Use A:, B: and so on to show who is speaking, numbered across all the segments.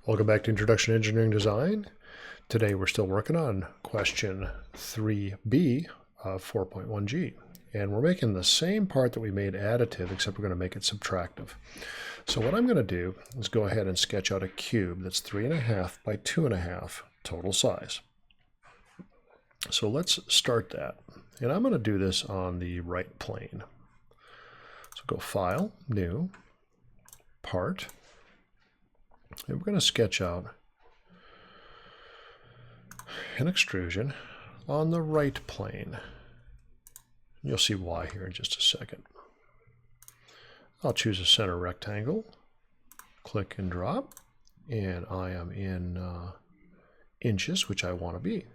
A: Welcome back to Introduction to Engineering Design. Today we're still working on question 3B of 4.1G. And we're making the same part that we made additive, except we're going to make it subtractive. So what I'm going to do is go ahead and sketch out a cube that's 3.5 by 2.5 total size. So let's start that. And I'm going to do this on the right plane. So go File, New, Part. And we're going to sketch out an extrusion on the right plane. You'll see why here in just a second. I'll choose a center rectangle, click and drop, and I am in inches, which I want to be.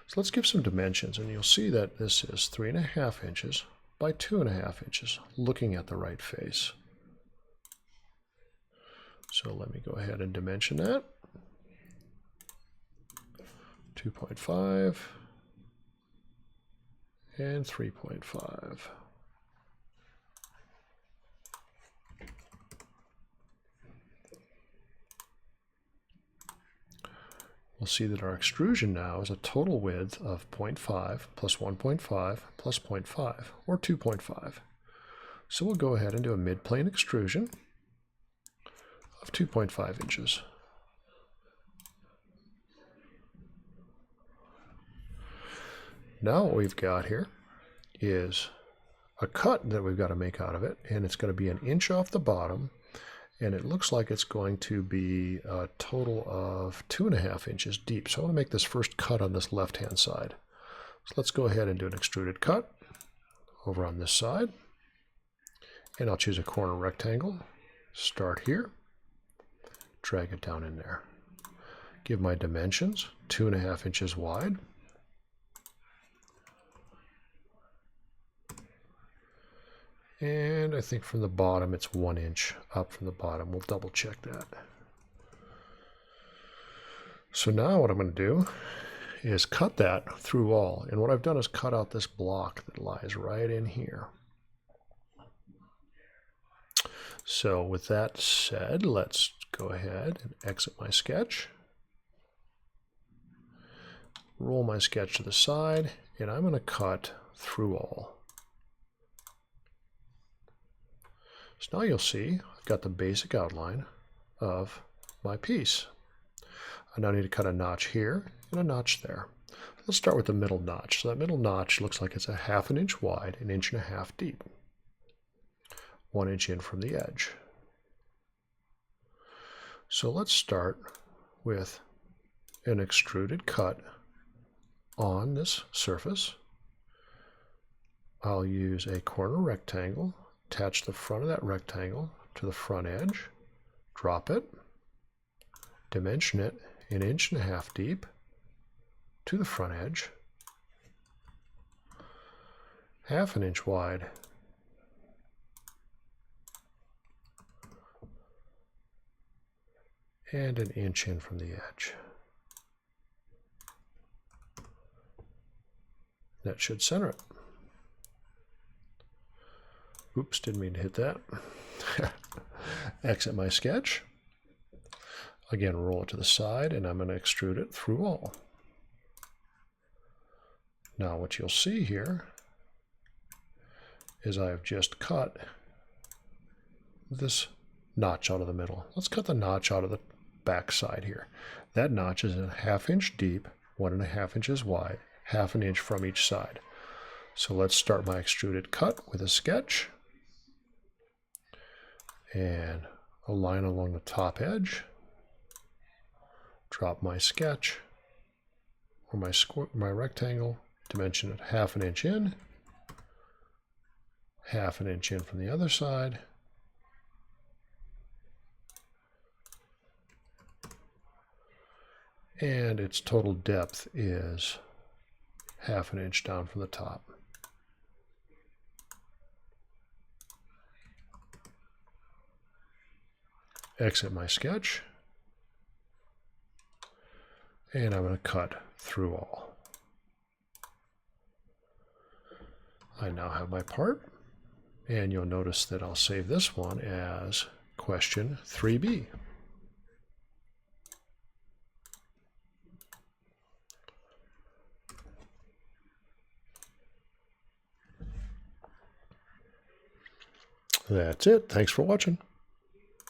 A: So let's give some dimensions, and you'll see that this is 3.5 inches by 2.5 inches, looking at the right face. So let me go ahead and dimension that. 2.5 and 3.5. We'll see that our extrusion now is a total width of 0.5 plus 1.5 plus 0.5, or 2.5. So we'll go ahead and do a mid-plane extrusion of 2.5 inches. Now what we've got here is a cut that we've got to make out of it, and it's going to be 1 inch off the bottom, and it looks like it's going to be a total of 2.5 inches deep. So I want to make this first cut on this left-hand side. So let's go ahead and do an extruded cut over on this side, and I'll choose a corner rectangle, start here, drag it down in there. Give my dimensions, 2.5 inches wide. And I think from the bottom it's 1 inch up from the bottom. We'll double check that. So now what I'm going to do is cut that through all. And what I've done is cut out this block that lies right in here. So with that said, let's go ahead and exit my sketch. Roll my sketch to the side, and I'm going to cut through all. So now you'll see I've got the basic outline of my piece. I now need to cut a notch here and a notch there. Let's start with the middle notch. So that middle notch looks like it's a 1/2 inch wide, 1.5 inches deep. 1 inch in from the edge. So let's start with an extruded cut on this surface. I'll use a corner rectangle, attach the front of that rectangle to the front edge, drop it, dimension it 1.5 inches deep to the front edge, 1/2 inch wide, and 1 inch in from the edge. That should center it. Oops, didn't mean to hit that. Exit my sketch. Again, roll it to the side, and I'm going to extrude it through all. Now what you'll see here is I've just cut this notch out of the middle. Let's cut the notch out of the back side here. That notch is 1/2 inch deep, 1.5 inches wide, 1/2 inch from each side. So let's start my extruded cut with a sketch and a line along the top edge. Drop my sketch or my rectangle, dimension it 1/2 inch in, 1/2 inch in from the other side, and its total depth is 1/2 inch down from the top. Exit my sketch, and I'm going to cut through all. I now have my part, and you'll notice that I'll save this one as question 3B. That's it. Thanks for watching.